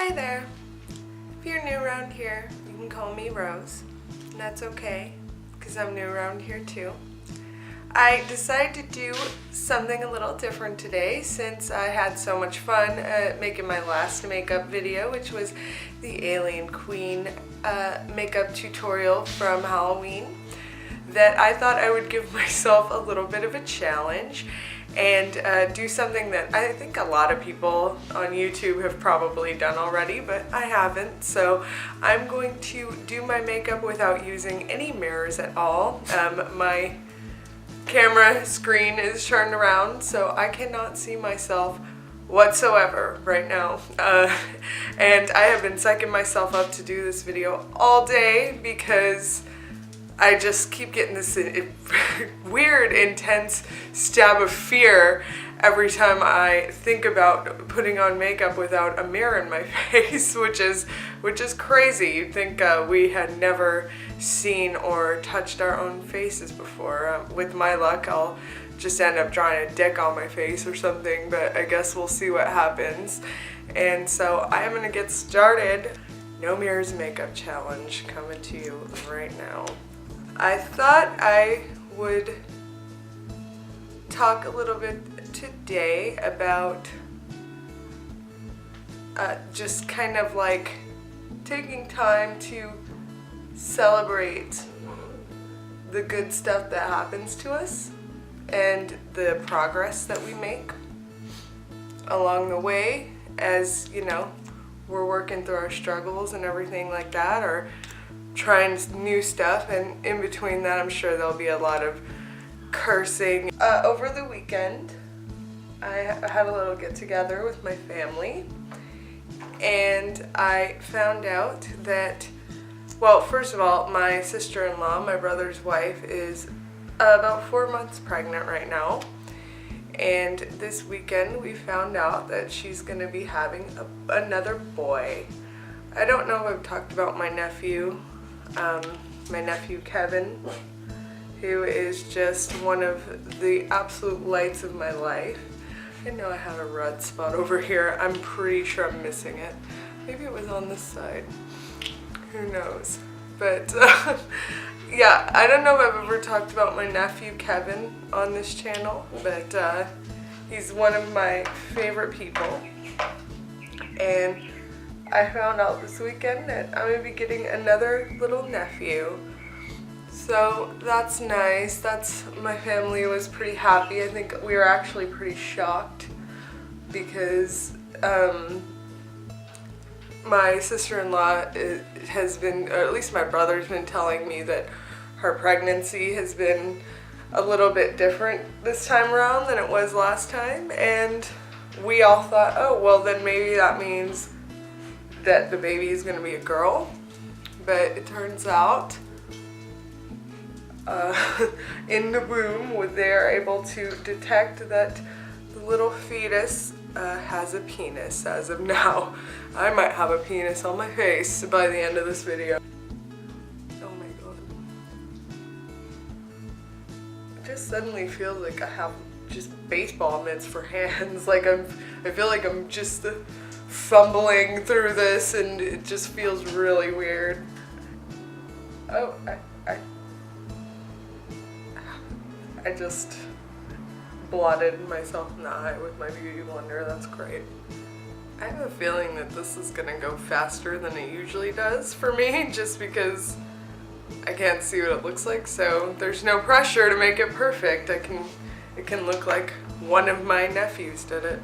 Hi there. If you're new around here, you can call me Rose, and that's okay, because I'm new around here too. I decided to do something a little different today since I had so much fun making my last makeup video, which was the Alien Queen makeup tutorial from Halloween, that I thought I would give myself a little bit of a challenge and do something that I think a lot of people on YouTube have probably done already, but I haven't. So I'm going to do my makeup without using any mirrors at all. My camera screen is turned around, so I cannot see myself whatsoever right now. And I have been psyching myself up to do this video all day because I just keep getting this weird, intense stab of fear every time I think about putting on makeup without a mirror in my face, which is crazy. You'd think we had never seen or touched our own faces before. With my luck, I'll just end up drawing a dick on my face or something, but I guess we'll see what happens. And so I am gonna get started. No mirrors makeup challenge coming to you right now. I thought I would talk a little bit today about just kind of like taking time to celebrate the good stuff that happens to us and the progress that we make along the way, as you know, we're working through our struggles and everything like that, or trying new stuff, and in between that I'm sure there'll be a lot of cursing. Over the weekend I had a little get together with my family, and I found out that, well, first of all, my sister-in-law, my brother's wife, is about 4 months pregnant right now, and this weekend we found out that she's going to be having another boy. I don't know if I've talked about my nephew Kevin, who is just one of the absolute lights of my life. I know I have a red spot over here. I'm pretty sure I'm missing it. Maybe it was on this side. Who knows? But yeah, I don't know if I've ever talked about my nephew Kevin on this channel, but he's one of my favorite people. And I found out this weekend that I'm going to be getting another little nephew. So that's nice. My family was pretty happy. I think we were actually pretty shocked because my sister-in-law has been, or at least my brother's been telling me that her pregnancy has been a little bit different this time around than it was last time. And we all thought, oh, well then maybe that means that the baby is going to be a girl, but it turns out in the womb they're able to detect that the little fetus has a penis as of now. I might have a penis on my face by the end of this video. Oh my god. It just suddenly feels like I have just baseball mitts for hands. Like I feel like I'm just fumbling through this, and it just feels really weird. Oh, I just blotted myself in the eye with my beauty blender. That's great. I have a feeling that this is gonna go faster than it usually does for me, just because I can't see what it looks like, so there's no pressure to make it perfect. It can look like one of my nephews did it.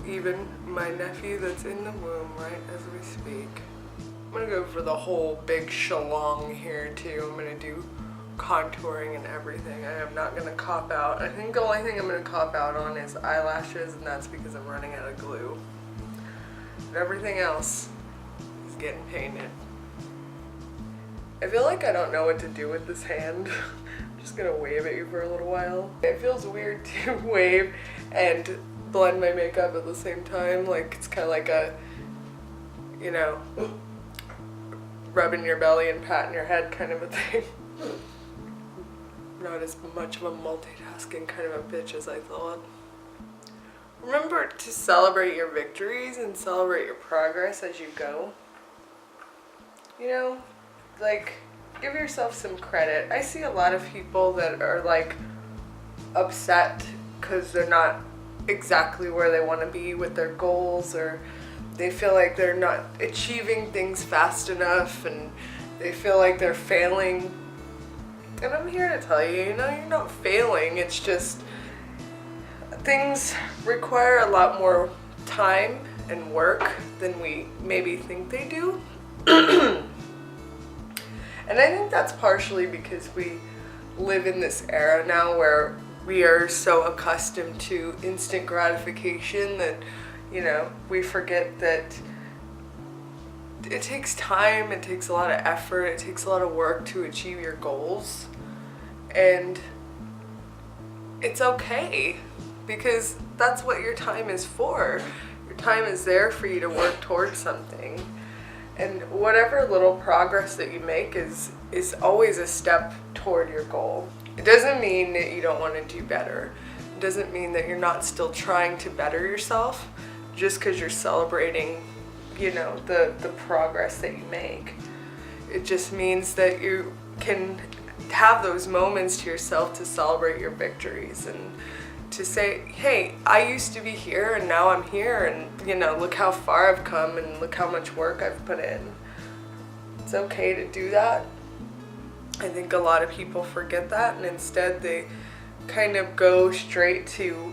Even my nephew that's in the womb right as we speak. I'm gonna go for the whole big shalong here too. I'm gonna do contouring and everything. I am not gonna cop out. I think the only thing I'm gonna cop out on is eyelashes, and that's because I'm running out of glue. But everything else is getting painted. I feel like I don't know what to do with this hand. I'm just gonna wave at you for a little while. It feels weird to wave and blend my makeup at the same time. Like, it's kind of like a, you know, rubbing your belly and patting your head kind of a thing. Not as much of a multitasking kind of a bitch as I thought. remember to celebrate your victories and celebrate your progress as you go. You know, like, give yourself some credit. I see a lot of people that are like upset because they're not exactly where they want to be with their goals, or they feel like they're not achieving things fast enough, and they feel like they're failing. And I'm here to tell you, you're not failing. It's just things require a lot more time and work than we maybe think they do. And I think that's partially because we live in this era now where we are so accustomed to instant gratification that, we forget that it takes time, it takes a lot of effort, it takes a lot of work to achieve your goals. And it's okay, because that's what your time is for. Your time is there for you to work towards something. And whatever little progress that you make is always a step toward your goal. It doesn't mean that you don't want to do better. It doesn't mean that you're not still trying to better yourself just because you're celebrating, the progress that you make. It just means that you can have those moments to yourself to celebrate your victories and to say, hey, I used to be here and now I'm here, and look how far I've come and look how much work I've put in. It's okay to do that. I think a lot of people forget that, and instead they kind of go straight to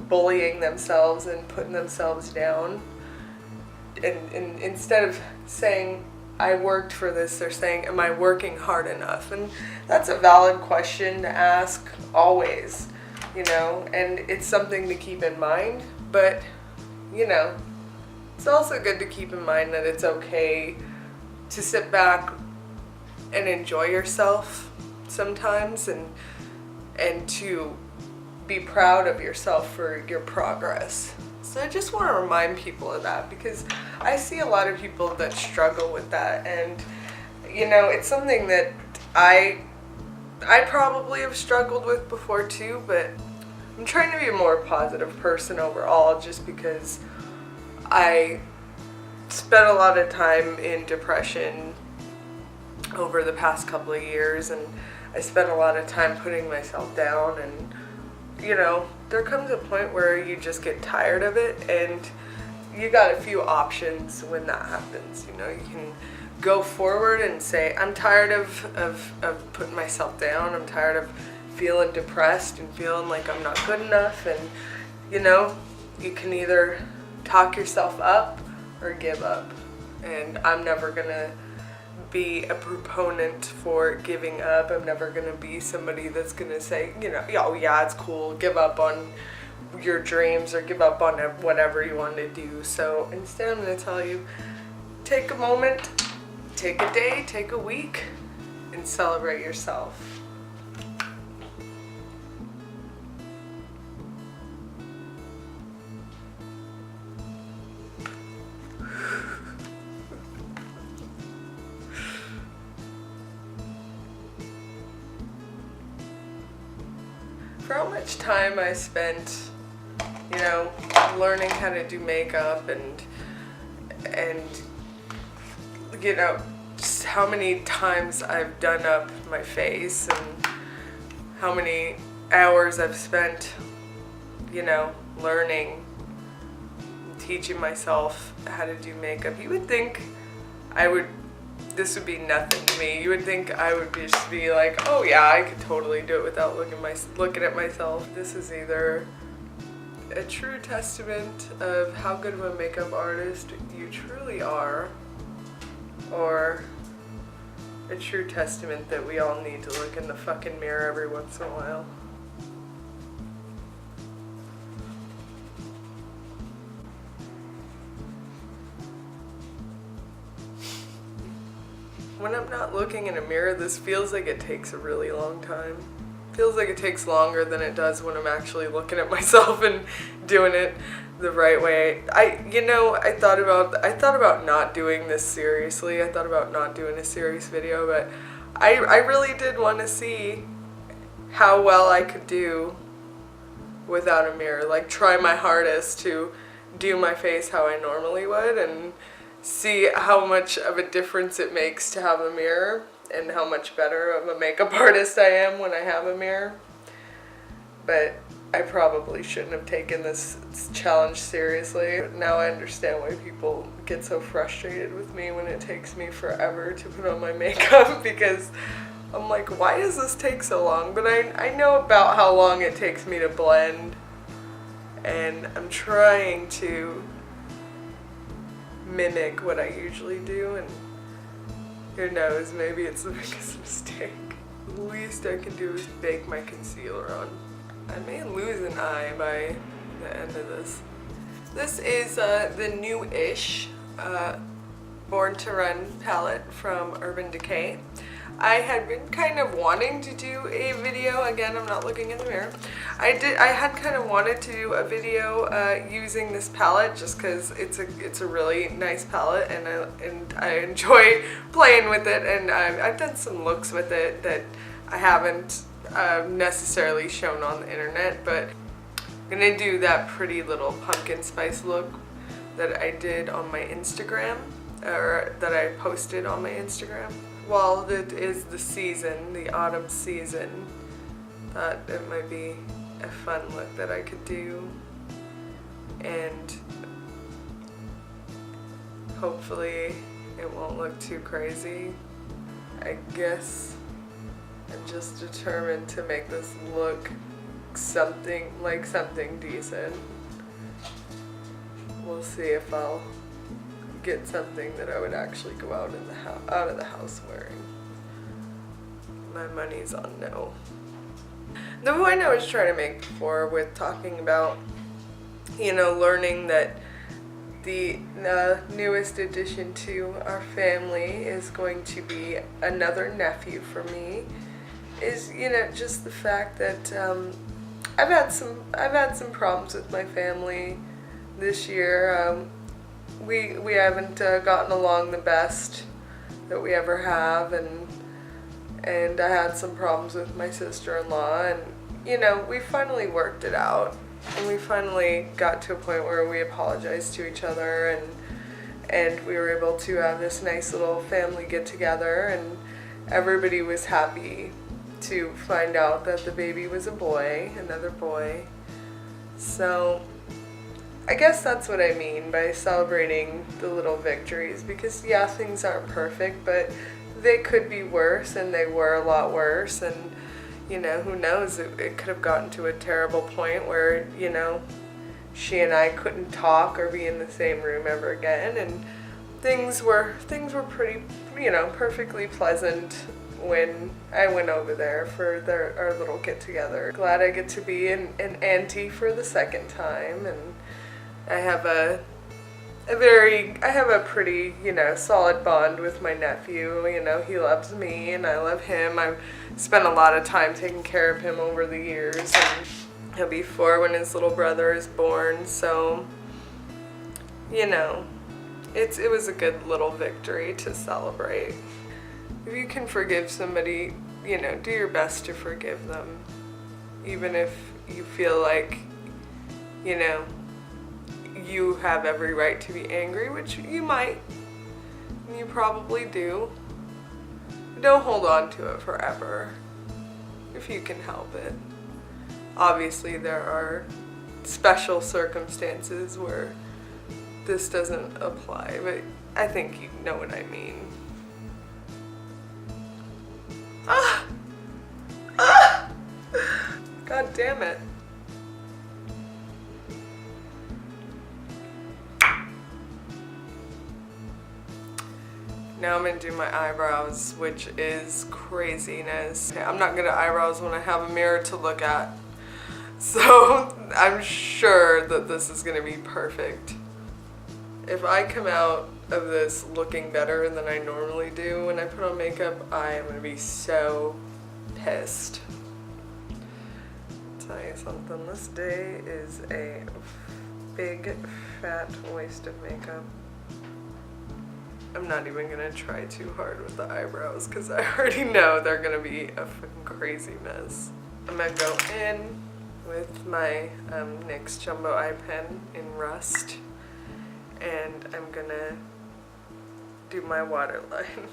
bullying themselves and putting themselves down. And instead of saying, I worked for this, they're saying, am I working hard enough? And that's a valid question to ask always. And it's something to keep in mind, but, it's also good to keep in mind that it's okay to sit back and enjoy yourself sometimes, and to be proud of yourself for your progress. So I just want to remind people of that, because I see a lot of people that struggle with that, and, it's something that I probably have struggled with before too, but I'm trying to be a more positive person overall, just because I spent a lot of time in depression over the past couple of years, and I spent a lot of time putting myself down, and there comes a point where you just get tired of it, and you got a few options when that happens. You can go forward and say, I'm tired of putting myself down, I'm tired of feeling depressed and feeling like I'm not good enough, and you can either talk yourself up or give up. And I'm never gonna be a proponent for giving up. I'm never gonna be somebody that's gonna say, oh yeah, it's cool, give up on your dreams or give up on whatever you want to do. So instead, I'm gonna tell you, take a moment, take a day, take a week, and celebrate yourself. For how much time I spent, learning how to do makeup and just how many times I've done up my face and how many hours I've spent, learning, teaching myself how to do makeup. You would think this would be nothing to me. You would think I would just be like, oh yeah, I could totally do it without looking at myself. This is either a true testament of how good of a makeup artist you truly are, or a true testament that we all need to look in the fucking mirror every once in a while. When I'm not looking in a mirror, this feels like it takes a really long time. Feels like it takes longer than it does when I'm actually looking at myself and doing it the right way. I thought about not doing this seriously. I thought about not doing a serious video, but I really did want to see how well I could do without a mirror. Like, try my hardest to do my face how I normally would and see how much of a difference it makes to have a mirror and how much better of a makeup artist I am when I have a mirror. But I probably shouldn't have taken this challenge seriously. Now I understand why people get so frustrated with me when it takes me forever to put on my makeup, because I'm like, why does this take so long? But I know about how long it takes me to blend, and I'm trying to mimic what I usually do, and who knows, maybe it's the biggest mistake. The least I can do is bake my concealer on. I may lose an eye by the end of this. This is the new-ish Born to Run palette from Urban Decay. I had been kind of wanting to do a video, again, I'm not looking in the mirror. I had kind of wanted to do a video using this palette just because it's a really nice palette, and I enjoy playing with it, and I've done some looks with it that I haven't necessarily shown on the internet, but I'm gonna do that pretty little pumpkin spice look that I did on my Instagram, or that I posted on my Instagram. While it is the season, the autumn season, thought it might be a fun look that I could do, and hopefully it won't look too crazy. I guess I'm just determined to make this look something decent. We'll see if I'll get something that I would actually go out of the house wearing. My money's on no. The point I was trying to make before with talking about, you know, learning that the newest addition to our family is going to be another nephew for me, is, you know, just the fact that I've had some problems with my family this year. We haven't gotten along the best that we ever have, and I had some problems with my sister-in-law, and, you know, we finally worked it out, and we finally got to a point where we apologized to each other, and we were able to have this nice little family get-together, and everybody was happy to find out that the baby was a boy, another boy. So I guess that's what I mean by celebrating the little victories, because yeah, things aren't perfect, but they could be worse, and they were a lot worse, and, you know, who knows, it could have gotten to a terrible point where, you know, she and I couldn't talk or be in the same room ever again, and things were pretty, you know, perfectly pleasant when I went over there for our little get-together. Glad I get to be an auntie for the second time, and I have a pretty, you know, solid bond with my nephew. You know, he loves me and I love him. I've spent a lot of time taking care of him over the years, and he'll be 4 when his little brother is born, so, you know, it was a good little victory to celebrate. If you can forgive somebody, you know, do your best to forgive them, even if you feel like, you know, you have every right to be angry, which you might, and you probably do. Don't hold on to it forever, if you can help it. Obviously, there are special circumstances where this doesn't apply, but I think you know what I mean. God damn it. Now I'm gonna do my eyebrows, which is craziness. Okay, I'm not good at eyebrows when I have a mirror to look at, so I'm sure that this is gonna be perfect. If I come out of this looking better than I normally do when I put on makeup, I am gonna be so pissed. I'll tell you something, this day is a big fat waste of makeup. I'm not even gonna try too hard with the eyebrows because I already know they're gonna be a fucking crazy mess. I'm gonna go in with my NYX Jumbo Eye Pen in Rust, and I'm gonna do my waterline.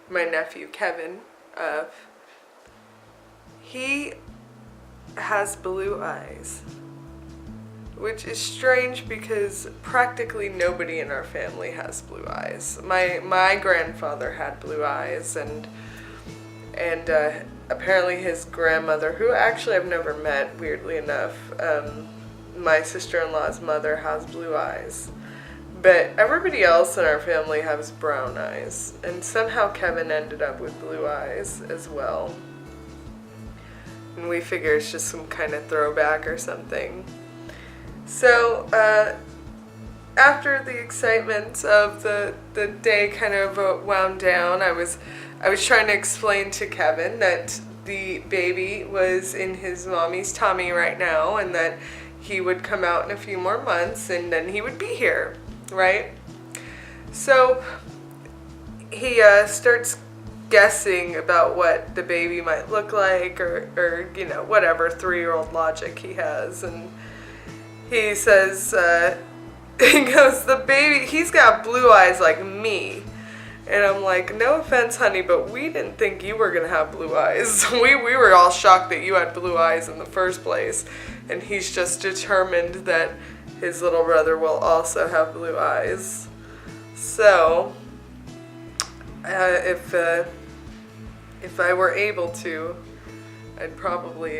My nephew Kevin, he has blue eyes, which is strange because practically nobody in our family has blue eyes. My grandfather had blue eyes, and apparently his grandmother, who actually I've never met, weirdly enough, my sister-in-law's mother has blue eyes. But everybody else in our family has brown eyes, and somehow Kevin ended up with blue eyes as well. And we figure it's just some kind of throwback or something. So after the excitement of the day kind of wound down, I was trying to explain to Kevin that the baby was in his mommy's tummy right now, and that he would come out in a few more months, and then he would be here. Right? So he starts guessing about what the baby might look like, or you know, whatever 3-year-old logic he has, and he says, he goes, the baby, he's got blue eyes like me. And I'm like, no offense, honey, but we didn't think you were gonna have blue eyes. We were all shocked that you had blue eyes in the first place, and he's just determined that his little brother will also have blue eyes. So, if I were able to, I'd probably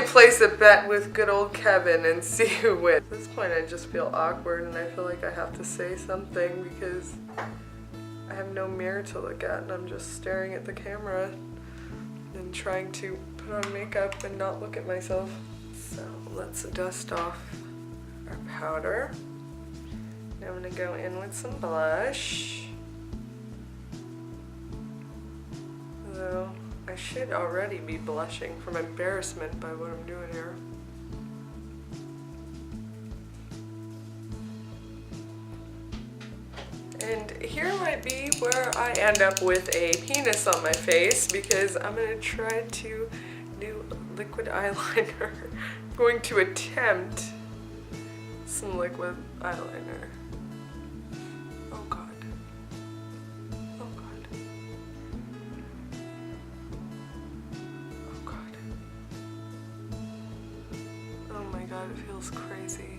place a bet with good old Kevin and see who wins. At this point, I just feel awkward, and I feel like I have to say something because I have no mirror to look at, and I'm just staring at the camera and trying to put on makeup and not look at myself. So let's dust off our powder. Now I'm gonna go in with some blush. Though I should already be blushing from embarrassment by what I'm doing here. And here might be where I end up with a penis on my face, because I'm gonna try to do liquid eyeliner. I'm going to attempt some liquid eyeliner. Oh god. Oh god. Oh god. Oh my god, it feels crazy.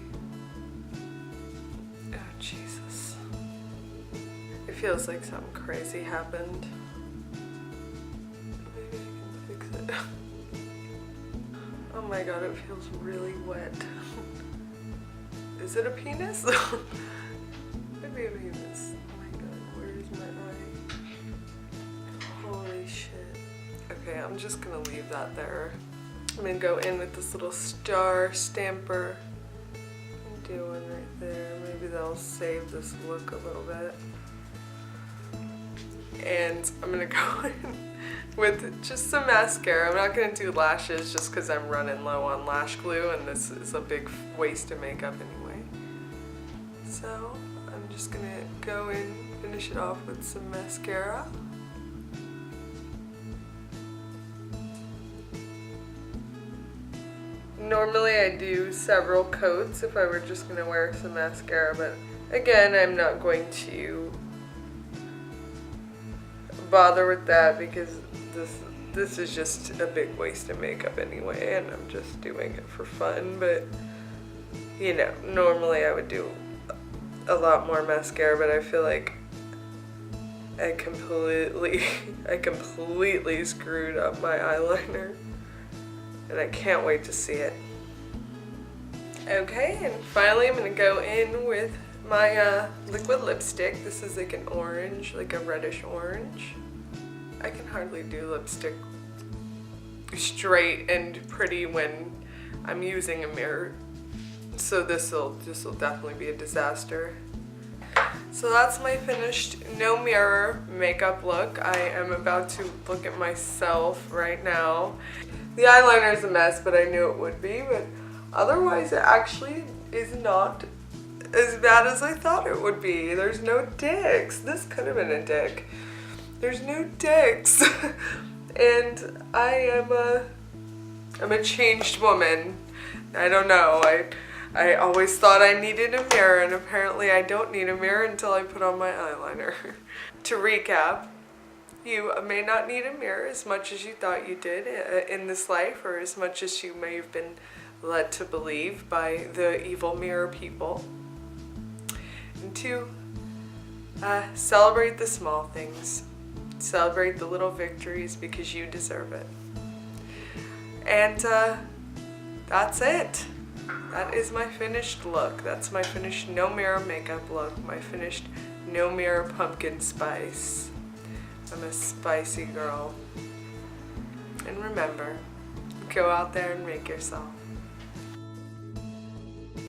Oh Jesus. It feels like something crazy happened. Maybe I can fix it. Oh my god, it feels really wet. Is it a penis? Maybe a penis. Oh my god, where's my eye? Holy shit. Okay, I'm just gonna leave that there. I'm gonna go in with this little star stamper. I'm doing right there. Maybe that'll save this look a little bit. And I'm gonna go in with just some mascara. I'm not gonna do lashes just because I'm running low on lash glue, and this is a big waste of makeup anyway. So I'm just gonna go in, finish it off with some mascara. Normally I do several coats if I were just gonna wear some mascara, but again, I'm not going to bother with that because this is just a big waste of makeup anyway, and I'm just doing it for fun. But you know, normally I would do a lot more mascara, but I feel like I completely screwed up my eyeliner, and I can't wait to see it. Okay, and finally I'm gonna go in with my liquid lipstick. This is like an orange, like a reddish orange. I can hardly do lipstick straight and pretty when I'm using a mirror, so this'll definitely be a disaster. So that's my finished no mirror makeup look. I am about to look at myself right now. The eyeliner is a mess, but I knew it would be, but otherwise it actually is not as bad as I thought it would be. There's no dicks. This could have been a dick. There's no dicks. And I'm a changed woman. I don't know. I always thought I needed a mirror, and apparently I don't need a mirror until I put on my eyeliner. To recap, you may not need a mirror as much as you thought you did in this life, or as much as you may have been led to believe by the evil mirror people. And two, celebrate the small things. Celebrate the little victories because you deserve it. And that's it. That is my finished look. That's my finished no mirror makeup look. My finished no mirror pumpkin spice. I'm a spicy girl. And remember, go out there and make yourself.